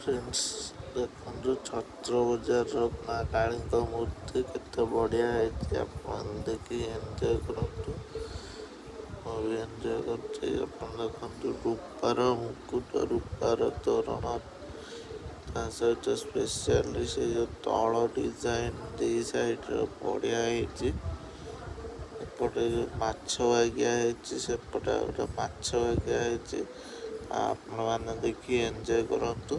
Friends देखो छत्र बजार माँ काली मूर्ति केते बढ़िया है अपन देखिए एंजॉय करंतु भी एंजॉय करते देखो रूपार मुकुट रूपार तोरण ता सहित स्पेशली से जो तल डिजाइन दी साइड बढ़िया है एपटे जो माछ बागिया है सेपटे गोटे माछ बागिया है आपण मैंने देखिए एंजॉय करंतु।